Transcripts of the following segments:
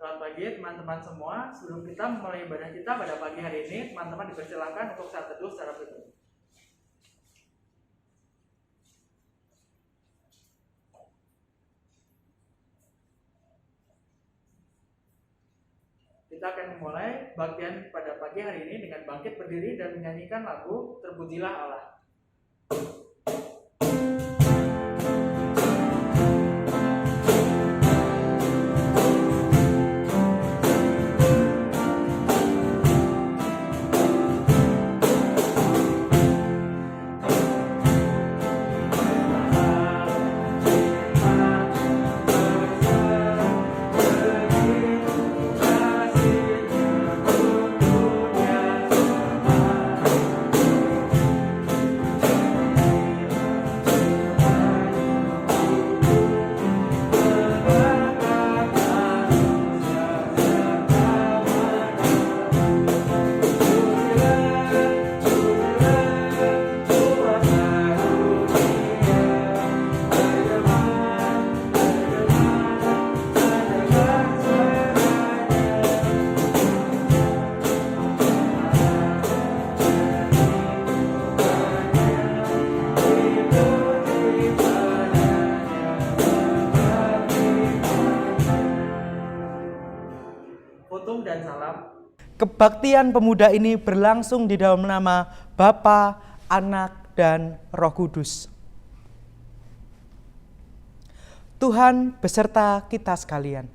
Selamat pagi teman-teman semua. Sebelum kita memulai ibadah kita pada pagi hari ini, teman-teman dipersilakan untuk saat teduh secara pribadi. Kita akan memulai bagian pada pagi hari ini dengan bangkit berdiri dan menyanyikan lagu Terpujilah Allah. Dan salam. Kebaktian pemuda ini berlangsung di dalam nama Bapa, Anak, dan Roh Kudus. Tuhan beserta kita sekalian.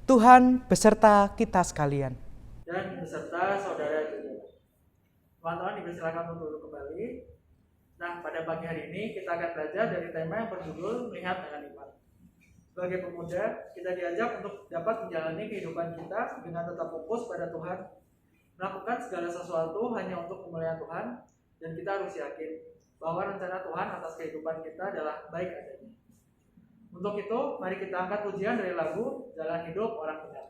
Tuhan beserta kita sekalian. Dan beserta saudara juga. Teman-teman dipersilakan untuk duduk kembali. Nah, pada pagi hari ini kita akan belajar dari tema yang berjudul Melihat dengan Iman. Sebagai pemuda, kita diajak untuk dapat menjalani kehidupan kita dengan tetap fokus pada Tuhan, melakukan segala sesuatu hanya untuk kemuliaan Tuhan, dan kita harus yakin bahwa rencana Tuhan atas kehidupan kita adalah baik adanya. Untuk itu, mari kita angkat pujian dari lagu Jalan Hidup Orang Benar.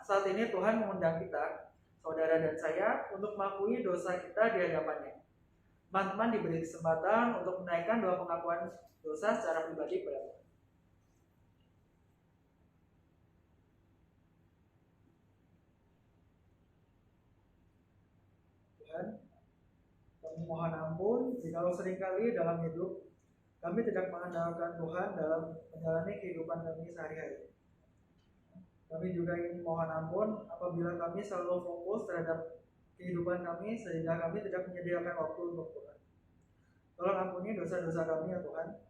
Saat ini Tuhan mengundang kita, saudara dan saya, untuk mengakui dosa kita di hadapannya. Teman-teman diberi kesempatan untuk menaikkan doa pengakuan dosa secara pribadi kepada Tuhan. Tuhan, kami mohon ampun jika seringkali dalam hidup kami tidak mengandalkan Tuhan dalam menjalani kehidupan kami sehari-hari. Kami juga ingin mohon ampun apabila kami selalu fokus terhadap kehidupan kami sehingga kami tidak menyediakan waktu untuk Tuhan. Tolong ampuni dosa-dosa kami ya Tuhan.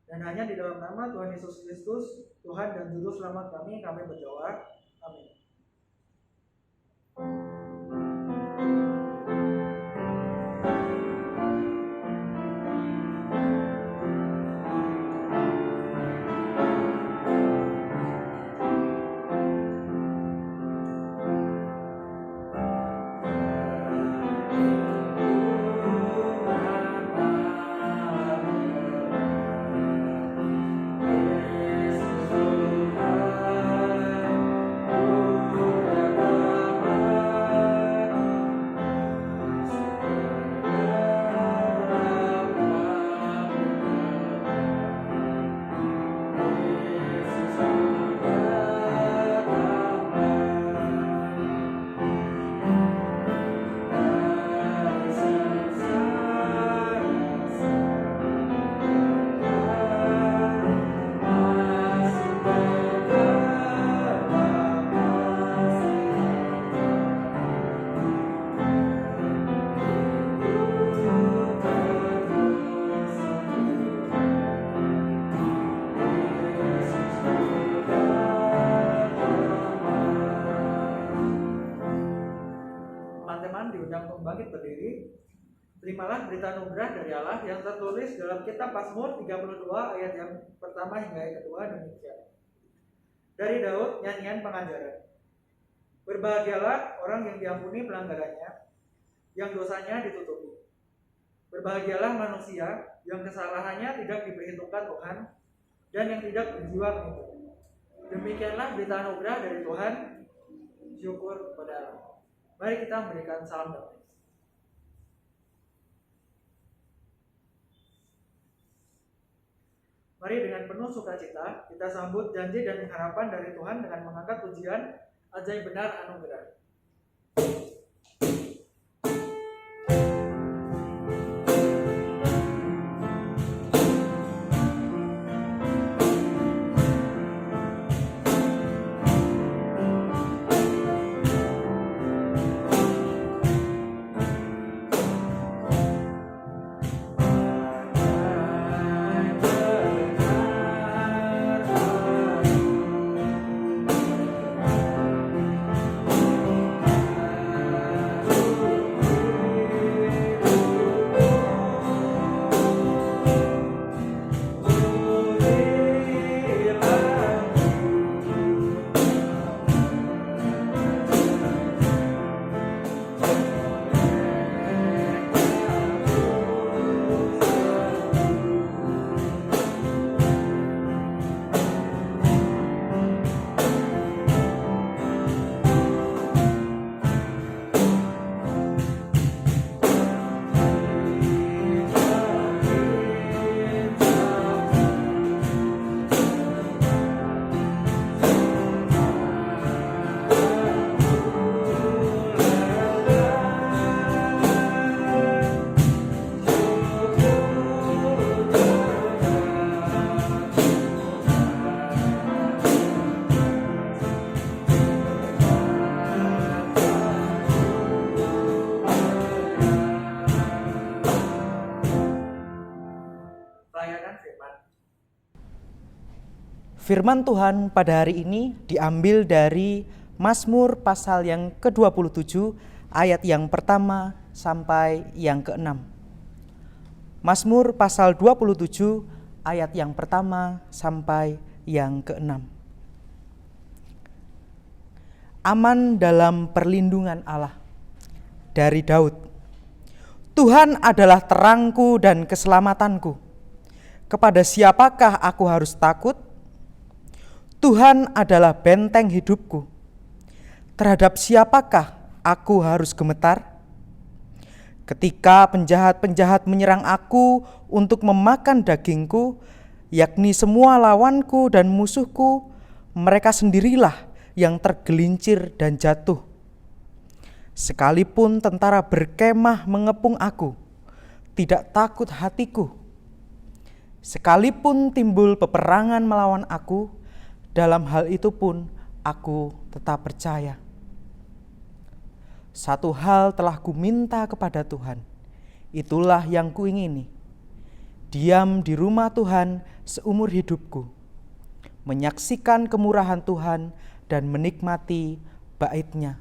Dan hanya di dalam nama Tuhan Yesus Kristus, Tuhan dan Juru Selamat kami berdoa. Amin. teman-teman diundang untuk bangkit berdiri. Terimalah berita anugerah dari Allah yang tertulis dalam kitab Mazmur 32 ayat yang pertama hingga ayat kedua demikian. Dari Daud, nyanyian pengajaran. Berbahagialah orang yang diampuni pelanggarannya, yang dosanya ditutupi. Berbahagialah manusia yang kesalahannya tidak diperhitungkan Tuhan dan yang tidak berjiwa menipu. Demikianlah berita anugerah dari Tuhan. Syukur kepada Allah. Mari kita memberikan salam damai. Mari dengan penuh sukacita kita sambut janji dan harapan dari Tuhan dengan mengangkat pujian ajaib benar anugerah. Firman Tuhan pada hari ini diambil dari Mazmur pasal yang ke-27 ayat yang pertama sampai yang ke-6. Mazmur pasal 27 ayat yang pertama sampai yang ke-6. Aman dalam perlindungan Allah. Dari Daud. Tuhan adalah terangku dan keselamatanku. Kepada siapakah aku harus takut? Tuhan adalah benteng hidupku. Terhadap siapakah aku harus gemetar? Ketika penjahat-penjahat menyerang aku untuk memakan dagingku, yakni semua lawanku dan musuhku, mereka sendirilah yang tergelincir dan jatuh. Sekalipun tentara berkemah mengepung aku, tidak takut hatiku. Sekalipun timbul peperangan melawan aku, dalam hal itu pun aku tetap percaya. Satu hal telah kuminta kepada Tuhan, itulah yang kuingini. Diam di rumah Tuhan seumur hidupku, menyaksikan kemurahan Tuhan dan menikmati bait-Nya.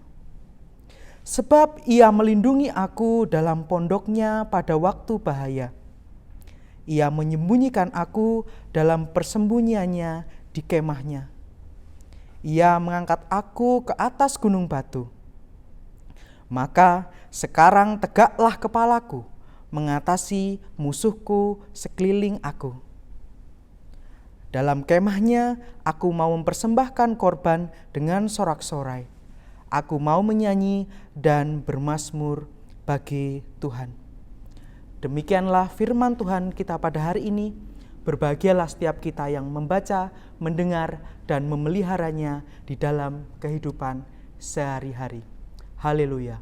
Sebab Ia melindungi aku dalam pondoknya pada waktu bahaya. Ia menyembunyikan aku dalam persembunyiannya di kemahnya. Ia mengangkat aku ke atas gunung batu. Maka sekarang tegaklah kepalaku mengatasi musuhku sekeliling aku. Dalam kemahnya aku mau mempersembahkan korban dengan sorak-sorai. Aku mau menyanyi dan bermazmur bagi Tuhan. Demikianlah firman Tuhan kita pada hari ini. Berbahagialah setiap kita yang membaca, mendengar, dan memeliharanya di dalam kehidupan sehari-hari. Haleluya.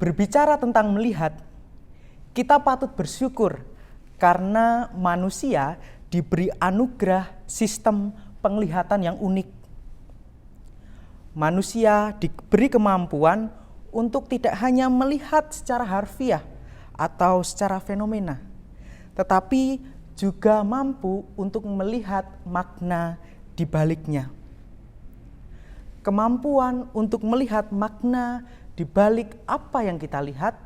Berbicara tentang melihat, kita patut bersyukur karena manusia diberi anugerah sistem penglihatan yang unik. manusia diberi kemampuan untuk tidak hanya melihat secara harfiah atau secara fenomena, tetapi juga mampu untuk melihat makna di baliknya. Kemampuan untuk melihat makna di balik apa yang kita lihat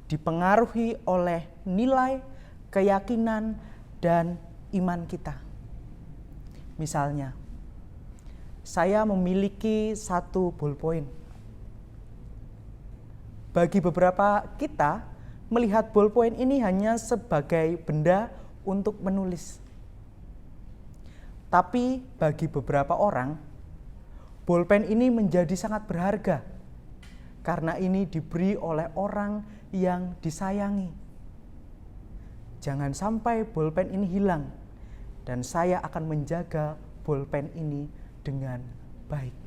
dipengaruhi oleh nilai, keyakinan, dan iman kita. Misalnya, saya memiliki satu ballpoint. Bagi beberapa kita, melihat ballpoint ini hanya sebagai benda untuk menulis. Tapi bagi beberapa orang, bolpen ini menjadi sangat berharga karena ini diberi oleh orang yang disayangi. Jangan sampai bolpen ini hilang, dan saya akan menjaga bolpen ini dengan baik.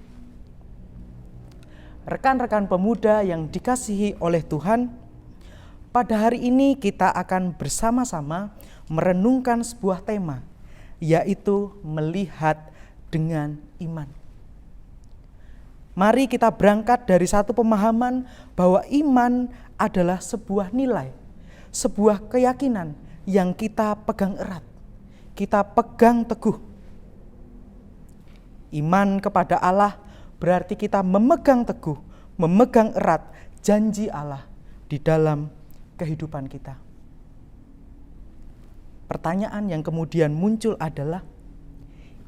Rekan-rekan pemuda yang dikasihi oleh Tuhan, pada hari ini kita akan bersama-sama merenungkan sebuah tema, yaitu melihat dengan iman. Mari kita berangkat dari satu pemahaman bahwa iman adalah sebuah nilai, sebuah keyakinan yang kita pegang erat, kita pegang teguh. Iman kepada Allah berarti kita memegang teguh, memegang erat janji Allah di dalam kehidupan kita. Pertanyaan yang kemudian muncul adalah,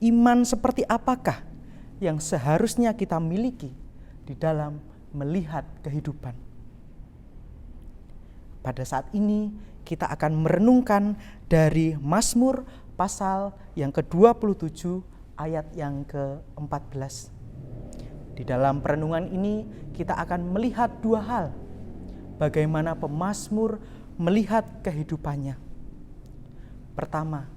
iman seperti apakah yang seharusnya kita miliki di dalam melihat kehidupan? Pada saat ini kita akan merenungkan dari Mazmur pasal yang ke-27 ayat yang ke-14. Di dalam perenungan ini kita akan melihat dua hal. Bagaimana pemazmur melihat kehidupannya. Pertama,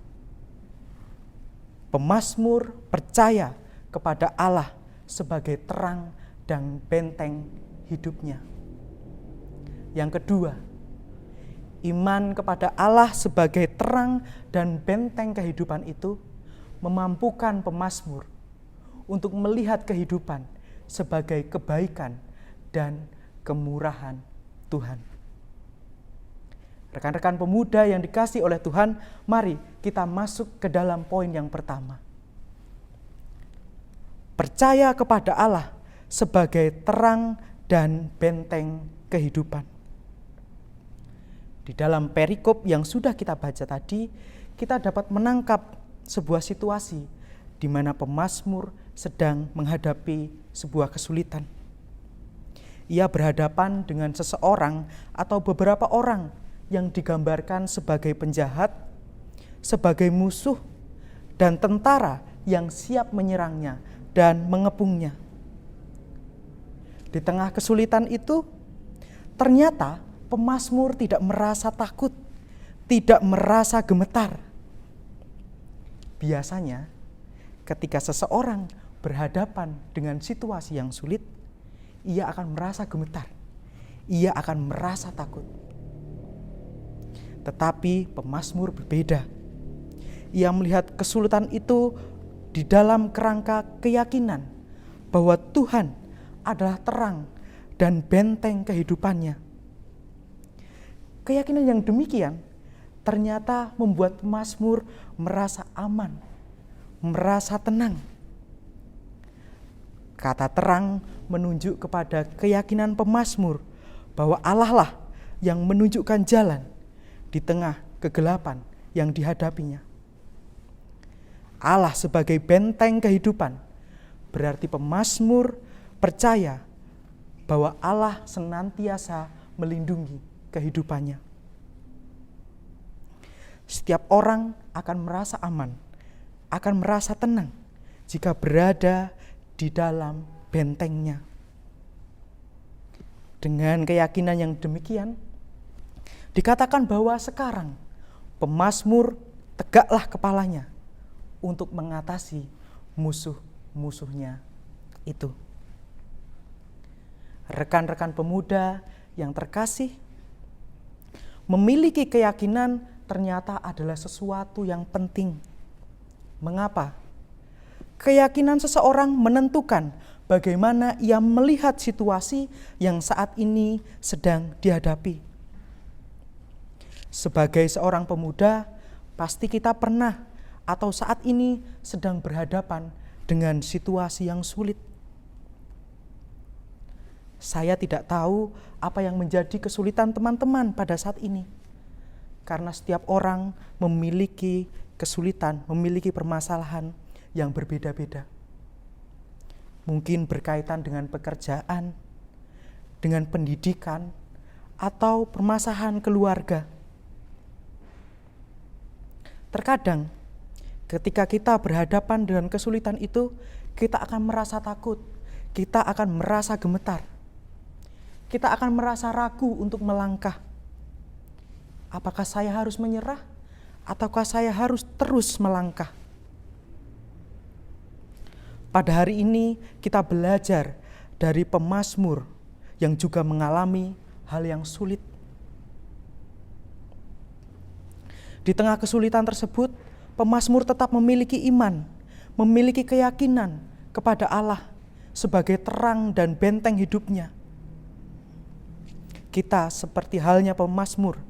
pemazmur percaya kepada Allah sebagai terang dan benteng hidupnya. Yang kedua, iman kepada Allah sebagai terang dan benteng kehidupan itu memampukan pemazmur untuk melihat kehidupan sebagai kebaikan dan kemurahan Tuhan. Rekan-rekan pemuda yang dikasihi oleh Tuhan, mari kita masuk ke dalam poin yang pertama. Percaya kepada Allah sebagai terang dan benteng kehidupan. Di dalam perikop yang sudah kita baca tadi, kita dapat menangkap sebuah situasi di mana pemazmur sedang menghadapi sebuah kesulitan. Ia berhadapan dengan seseorang atau beberapa orang yang digambarkan sebagai penjahat, sebagai musuh, dan tentara yang siap menyerangnya dan mengepungnya. Di tengah kesulitan itu, ternyata pemazmur tidak merasa takut, tidak merasa gemetar. Biasanya, ketika seseorang berhadapan dengan situasi yang sulit, ia akan merasa gemetar, ia akan merasa takut. Tetapi pemazmur berbeda. Ia melihat kesulitan itu di dalam kerangka keyakinan bahwa Tuhan adalah terang dan benteng kehidupannya. Keyakinan yang demikian ternyata membuat pemazmur merasa aman, merasa tenang. Kata terang menunjuk kepada keyakinan pemazmur bahwa Allah lah yang menunjukkan jalan di tengah kegelapan yang dihadapinya. Allah sebagai benteng kehidupan berarti pemazmur percaya bahwa Allah senantiasa melindungi kehidupannya. Setiap orang akan merasa aman, akan merasa tenang jika berada di dalam bentengnya. Dengan keyakinan yang demikian, dikatakan bahwa sekarang pemazmur tegaklah kepalanya untuk mengatasi musuh-musuhnya itu. Rekan-rekan pemuda yang terkasih, memiliki keyakinan ternyata adalah sesuatu yang penting. Mengapa? Keyakinan seseorang menentukan bagaimana ia melihat situasi yang saat ini sedang dihadapi. Sebagai seorang pemuda, pasti kita pernah atau saat ini sedang berhadapan dengan situasi yang sulit. Saya tidak tahu apa yang menjadi kesulitan teman-teman pada saat ini. Karena setiap orang memiliki kesulitan, memiliki permasalahan yang berbeda-beda. Mungkin berkaitan dengan pekerjaan, dengan pendidikan, atau permasalahan keluarga. Terkadang ketika kita berhadapan dengan kesulitan itu, kita akan merasa takut, kita akan merasa gemetar, kita akan merasa ragu untuk melangkah. Apakah saya harus menyerah ataukah saya harus terus melangkah? Pada hari ini kita belajar dari pemazmur yang juga mengalami hal yang sulit. Di tengah kesulitan tersebut, pemazmur tetap memiliki iman, memiliki keyakinan kepada Allah sebagai terang dan benteng hidupnya. Kita seperti halnya pemazmur,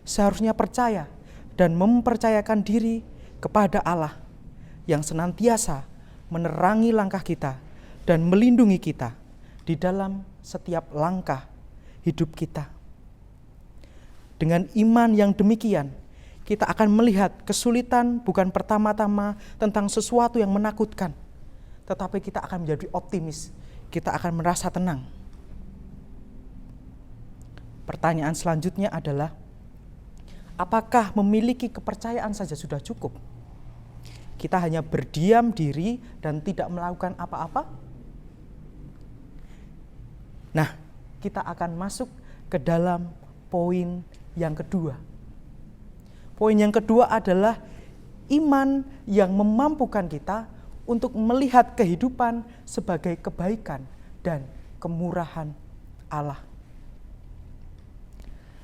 seharusnya percaya dan mempercayakan diri kepada Allah yang senantiasa menerangi langkah kita dan melindungi kita di dalam setiap langkah hidup kita. Dengan iman yang demikian, kita akan melihat kesulitan bukan pertama-tama tentang sesuatu yang menakutkan, tetapi kita akan menjadi optimis, kita akan merasa tenang. Pertanyaan selanjutnya adalah, apakah memiliki kepercayaan saja sudah cukup? Kita hanya berdiam diri dan tidak melakukan apa-apa? Nah, kita akan masuk ke dalam poin yang kedua. Poin yang kedua adalah iman yang memampukan kita untuk melihat kehidupan sebagai kebaikan dan kemurahan Allah.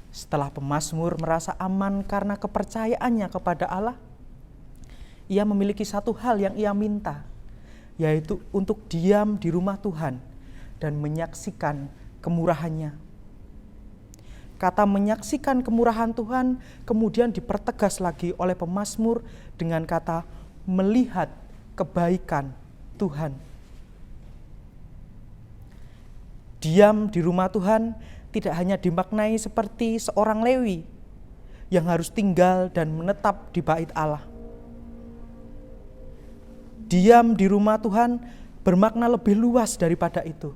Setelah pemazmur merasa aman karena kepercayaannya kepada Allah, ia memiliki satu hal yang ia minta, yaitu untuk diam di rumah Tuhan dan menyaksikan kemurahannya. Kata menyaksikan kemurahan Tuhan kemudian dipertegas lagi oleh pemazmur dengan kata melihat kebaikan Tuhan. Diam di rumah Tuhan tidak hanya dimaknai seperti seorang Lewi yang harus tinggal dan menetap di bait Allah. Diam di rumah Tuhan bermakna lebih luas daripada itu,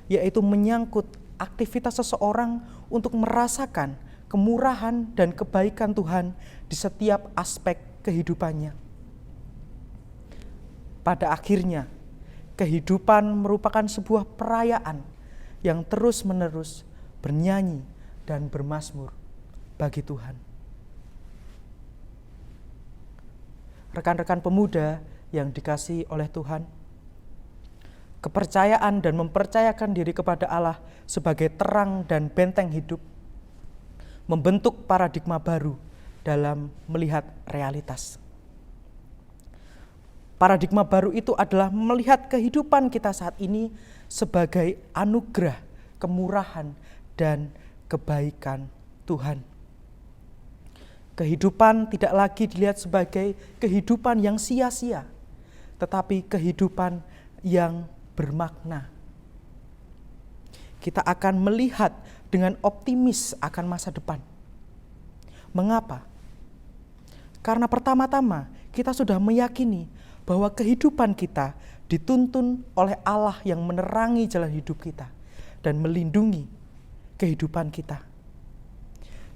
yaitu menyangkut aktivitas seseorang untuk merasakan kemurahan dan kebaikan Tuhan di setiap aspek kehidupannya. Pada akhirnya, kehidupan merupakan sebuah perayaan yang terus-menerus bernyanyi dan bermazmur bagi Tuhan. Rekan-rekan pemuda yang dikasihi oleh Tuhan, kepercayaan dan mempercayakan diri kepada Allah sebagai terang dan benteng hidup membentuk paradigma baru dalam melihat realitas. Paradigma baru itu adalah melihat kehidupan kita saat ini sebagai anugerah, kemurahan, dan kebaikan Tuhan. Kehidupan tidak lagi dilihat sebagai kehidupan yang sia-sia, tetapi kehidupan yang bermakna. Kita akan melihat dengan optimis akan masa depan. Mengapa? Karena pertama-tama kita sudah meyakini bahwa kehidupan kita dituntun oleh Allah yang menerangi jalan hidup kita dan melindungi kehidupan kita.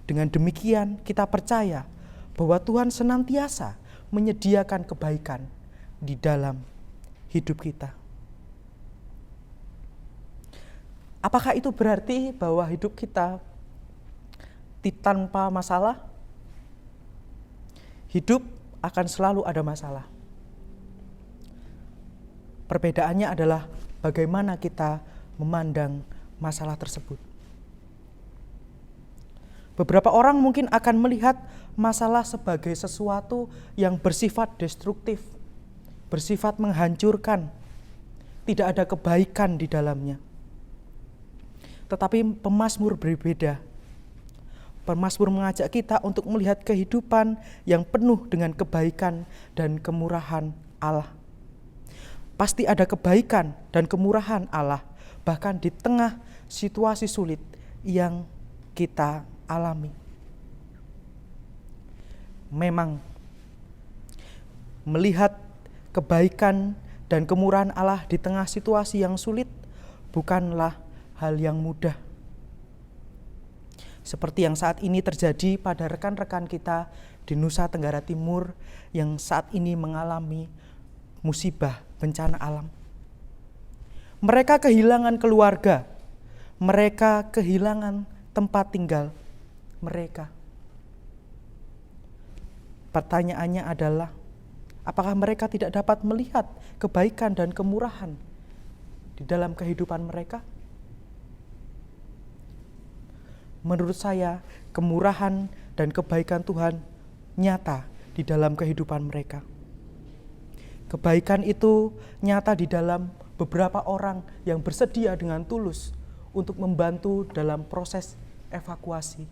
Dengan demikian kita percaya bahwa Tuhan senantiasa menyediakan kebaikan di dalam hidup kita. Apakah itu berarti bahwa hidup kita tanpa masalah? Hidup akan selalu ada masalah. Perbedaannya adalah bagaimana kita memandang masalah tersebut. Beberapa orang mungkin akan melihat masalah sebagai sesuatu yang bersifat destruktif, bersifat menghancurkan, tidak ada kebaikan di dalamnya. Tetapi pemazmur berbeda. Pemazmur mengajak kita untuk melihat kehidupan yang penuh dengan kebaikan dan kemurahan Allah. Pasti ada kebaikan dan kemurahan Allah, bahkan di tengah situasi sulit yang kita alami. Memang melihat kebaikan dan kemurahan Allah di tengah situasi yang sulit bukanlah hal yang mudah. Seperti yang saat ini terjadi pada rekan-rekan kita di Nusa Tenggara Timur yang saat ini mengalami musibah bencana alam. Mereka kehilangan keluarga, mereka kehilangan tempat tinggal mereka. Pertanyaannya adalah, apakah mereka tidak dapat melihat kebaikan dan kemurahan di dalam kehidupan mereka? Menurut saya, kemurahan dan kebaikan Tuhan nyata di dalam kehidupan mereka. Kebaikan itu nyata di dalam beberapa orang yang bersedia dengan tulus untuk membantu dalam proses evakuasi.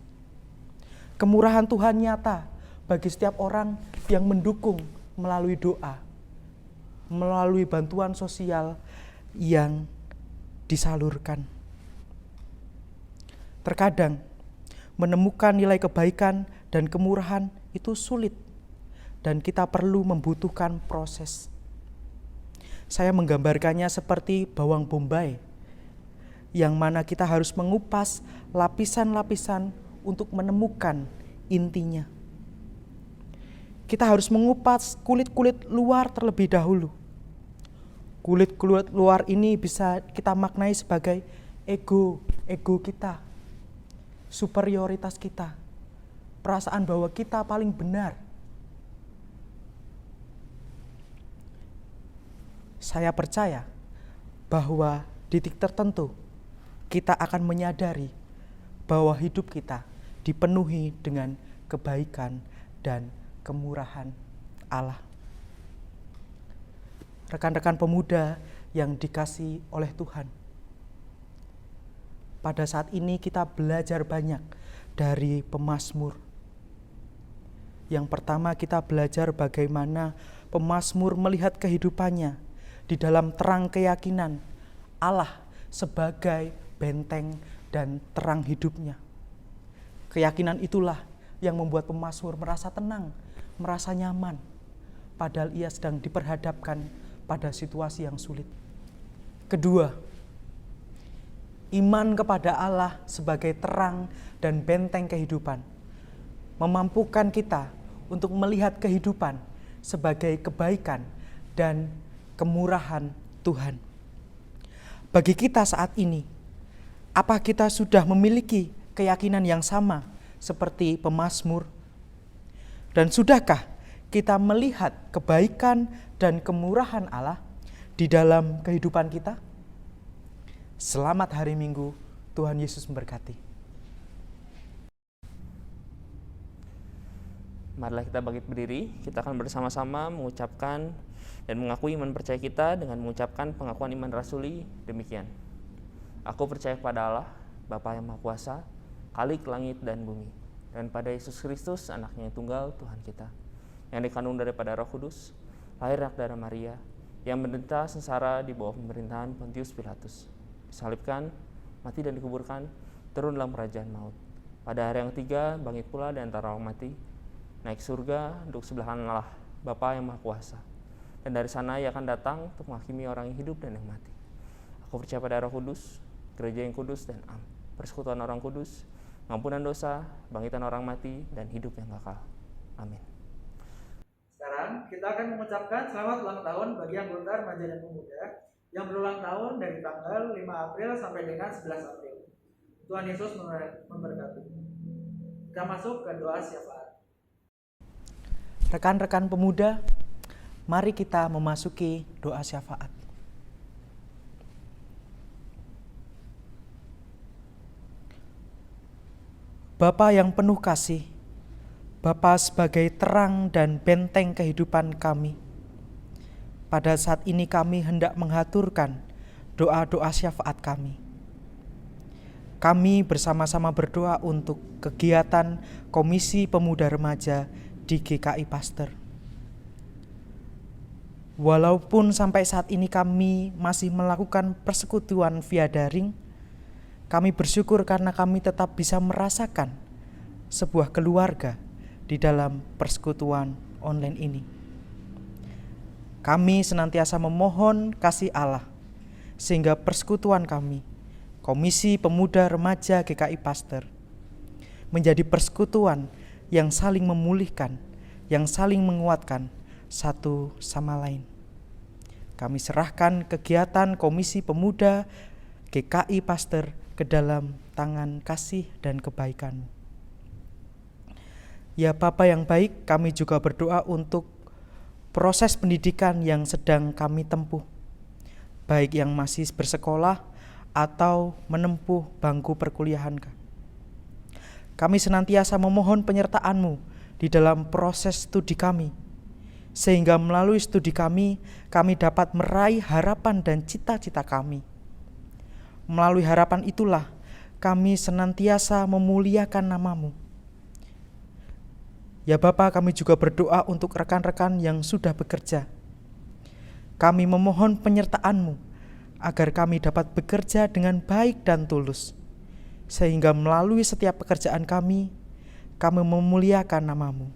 Kemurahan Tuhan nyata bagi setiap orang yang mendukung melalui doa, melalui bantuan sosial yang disalurkan. Terkadang menemukan nilai kebaikan dan kemurahan itu sulit dan kita perlu membutuhkan proses. Saya menggambarkannya seperti bawang bombay, yang mana kita harus mengupas lapisan-lapisan untuk menemukan intinya. Kita harus mengupas kulit-kulit luar terlebih dahulu. Kulit-kulit luar ini bisa kita maknai sebagai ego kita, superioritas kita, perasaan bahwa kita paling benar. Saya percaya bahwa di titik tertentu kita akan menyadari bahwa hidup kita dipenuhi dengan kebaikan dan kemurahan Allah. Rekan-rekan pemuda yang dikasihi oleh Tuhan, pada saat ini kita belajar banyak dari pemazmur. Yang pertama, kita belajar bagaimana pemazmur melihat kehidupannya di dalam terang keyakinan Allah sebagai benteng dan terang hidupnya. Keyakinan itulah yang membuat pemazmur merasa tenang, merasa nyaman, padahal ia sedang diperhadapkan pada situasi yang sulit. Kedua, iman kepada Allah sebagai terang dan benteng kehidupan memampukan kita untuk melihat kehidupan sebagai kebaikan dan kemurahan Tuhan. Bagi kita saat ini, apa kita sudah memiliki keyakinan yang sama seperti pemazmur? Dan sudahkah kita melihat kebaikan dan kemurahan Allah di dalam kehidupan kita? Selamat hari Minggu, Tuhan Yesus memberkati. Marilah kita bangkit berdiri, kita akan bersama-sama mengucapkan dan mengakui iman percaya kita dengan mengucapkan pengakuan iman rasuli demikian. Aku percaya kepada Allah, Bapa yang Maha Kuasa, Khalik langit dan bumi, dan pada Yesus Kristus, anaknya yang tunggal Tuhan kita, yang dikandung daripada Roh Kudus, lahir dari Maria, yang menderita sengsara di bawah pemerintahan Pontius Pilatus, disalibkan, mati dan dikuburkan, turun dalam kerajaan maut. Pada hari yang ketiga, bangkit pula dari antara orang mati, naik surga, duduk sebelah kanan Allah, Bapa yang Maha Kuasa. Dan dari sana ia akan datang untuk menghakimi orang yang hidup dan yang mati. Aku percaya pada Roh Kudus, gereja yang kudus dan persekutuan orang kudus, pengampunan dosa, bangkitan orang mati, dan hidup yang kekal. Amin. Sekarang kita akan mengucapkan selamat ulang tahun bagi anggota remaja dan pemuda yang berulang tahun dari tanggal 5 April sampai dengan 11 April. Tuhan Yesus memberkati. Kita masuk ke doa syafaat. Rekan-rekan pemuda, mari kita memasuki doa syafaat. Bapa yang penuh kasih, Bapa sebagai terang dan benteng kehidupan kami, pada saat ini kami hendak menghaturkan doa-doa syafaat kami. Kami bersama-sama berdoa untuk kegiatan Komisi Pemuda Remaja di GKI Pasteur. Walaupun sampai saat ini kami masih melakukan persekutuan via daring, kami bersyukur karena kami tetap bisa merasakan sebuah keluarga di dalam persekutuan online ini. Kami senantiasa memohon kasih Allah sehingga persekutuan kami, Komisi Pemuda Remaja GKI Pasteur, menjadi persekutuan yang saling memulihkan, yang saling menguatkan satu sama lain. Kami serahkan kegiatan Komisi Pemuda GKI Pasteur ke dalam tangan kasih dan kebaikan. Ya Bapa yang baik, kami juga berdoa untuk proses pendidikan yang sedang kami tempuh, baik yang masih bersekolah atau menempuh bangku perkuliahan. Kami senantiasa memohon penyertaan-Mu di dalam proses studi kami, sehingga melalui studi kami dapat meraih harapan dan cita-cita kami. Melalui harapan itulah kami senantiasa memuliakan nama-Mu. Ya Bapa, kami juga berdoa untuk rekan-rekan yang sudah bekerja. Kami memohon penyertaan-Mu agar kami dapat bekerja dengan baik dan tulus, sehingga melalui setiap pekerjaan kami memuliakan nama-Mu.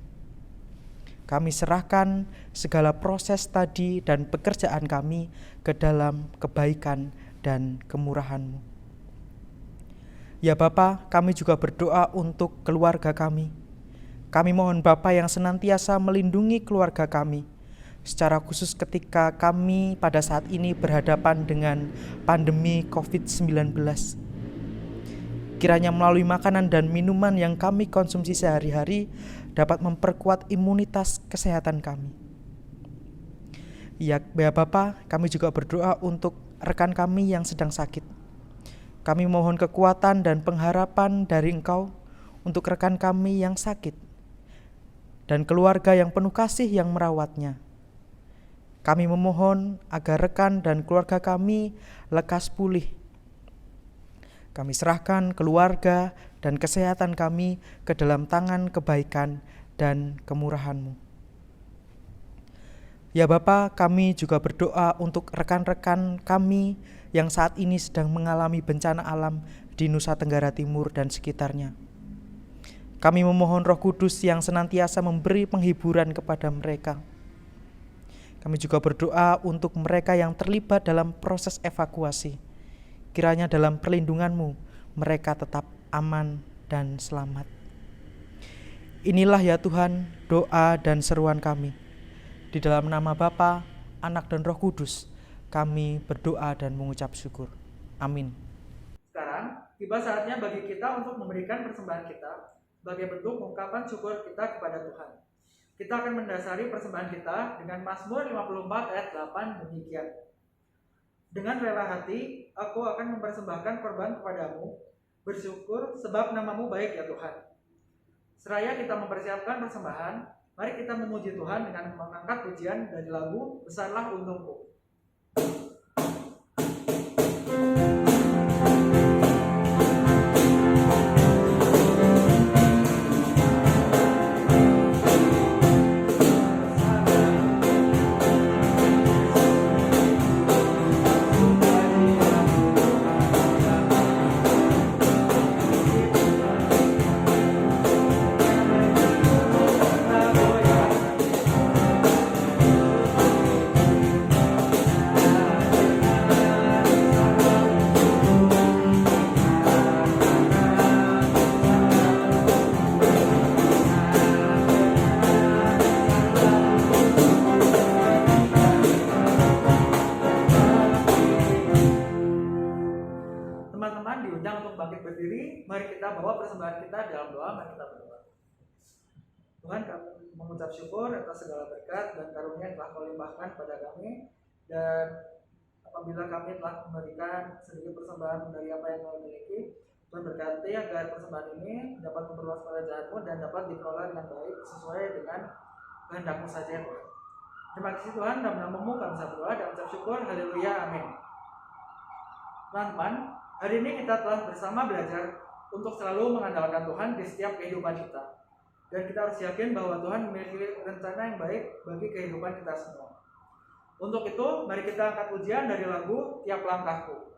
Kami serahkan segala proses tadi dan pekerjaan kami ke dalam kebaikan dan kemurahan-Mu. Ya Bapa, kami juga berdoa untuk keluarga kami. Kami mohon Bapa yang senantiasa melindungi keluarga kami, secara khusus ketika kami pada saat ini berhadapan dengan pandemi COVID-19. Kiranya melalui makanan dan minuman yang kami konsumsi sehari-hari dapat memperkuat imunitas kesehatan kami. Ya Bapa, kami juga berdoa untuk rekan kami yang sedang sakit. Kami mohon kekuatan dan pengharapan dari Engkau untuk rekan kami yang sakit dan keluarga yang penuh kasih yang merawatnya. Kami memohon agar rekan dan keluarga kami lekas pulih. Kami serahkan keluarga dan kesehatan kami ke dalam tangan kebaikan dan kemurahan-Mu. Ya Bapa, kami juga berdoa untuk rekan-rekan kami yang saat ini sedang mengalami bencana alam di Nusa Tenggara Timur dan sekitarnya. Kami memohon Roh Kudus yang senantiasa memberi penghiburan kepada mereka. Kami juga berdoa untuk mereka yang terlibat dalam proses evakuasi. Kiranya dalam perlindungan-Mu mereka tetap aman dan selamat. Inilah ya Tuhan doa dan seruan kami. Di dalam nama Bapa, Anak dan Roh Kudus kami berdoa dan mengucap syukur. Amin. Sekarang tiba saatnya bagi kita untuk memberikan persembahan kita sebagai bentuk ungkapan syukur kita kepada Tuhan. Kita akan mendasari persembahan kita dengan Mazmur 54 ayat 8 demikian. Dengan rela hati, aku akan mempersembahkan korban kepadamu, bersyukur sebab nama-Mu baik ya Tuhan. Seraya kita mempersiapkan persembahan, mari kita memuji Tuhan dengan mengangkat pujian dari lagu Besarlah Untungku. Teman-teman diundang untuk bangkit berdiri. Mari kita bawa persembahan kita dalam doa. Mari kita berdoa. Tuhan, kami mengucap syukur atas segala berkat dan karunia yang telah Kau limpahkan pada kami. Dan apabila kami telah memberikan sedikit persembahan dari apa yang Kau miliki, Tuhan berkati agar persembahan ini dapat memperluas kerajaan-Mu dan dapat dikelola dengan baik sesuai dengan kehendak-Mu saja, Tuhan. Terima kasih Tuhan, dalam namamu kami berdoa dan ucap syukur, haleluya, amin. Teman-teman, hari ini kita telah bersama belajar untuk selalu mengandalkan Tuhan di setiap kehidupan kita. Dan kita harus yakin bahwa Tuhan memiliki rencana yang baik bagi kehidupan kita semua. Untuk itu, mari kita angkat pujian dari lagu Tiap Langkahku.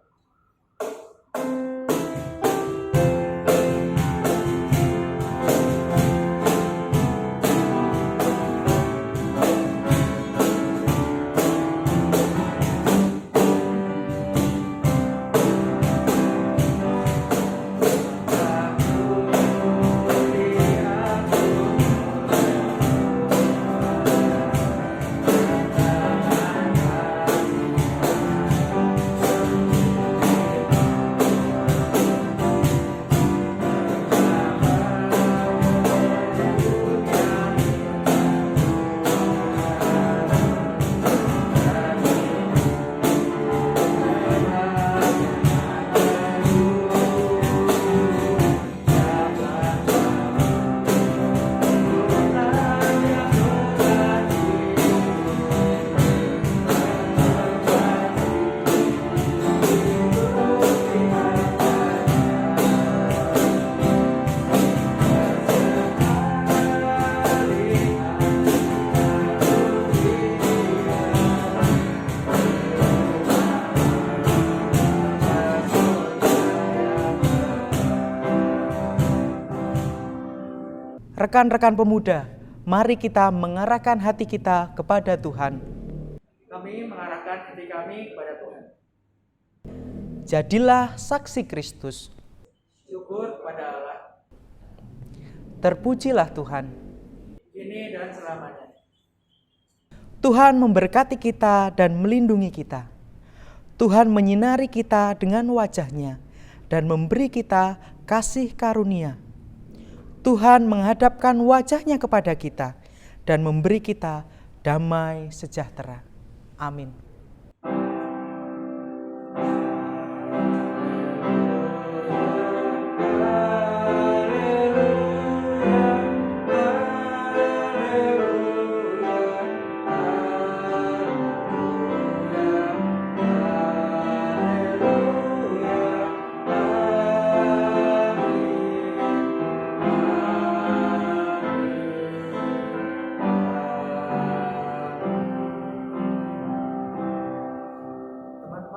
Rekan-rekan pemuda, mari kita mengarahkan hati kita kepada Tuhan. Kami mengarahkan hati kami kepada Tuhan. Jadilah saksi Kristus. Syukur kepada Allah, Terpujilah Tuhan. kini dan selamanya. Tuhan memberkati kita dan melindungi kita. Tuhan menyinari kita dengan wajah-Nya dan memberi kita kasih karunia. Tuhan menghadapkan wajah-Nya kepada kita dan memberi kita damai sejahtera. Amin.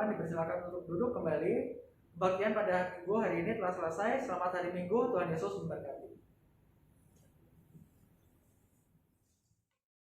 Dipersilakan untuk duduk kembali. Bagian pada minggu hari ini telah selesai. Selamat hari Minggu, Tuhan Yesus memberkati.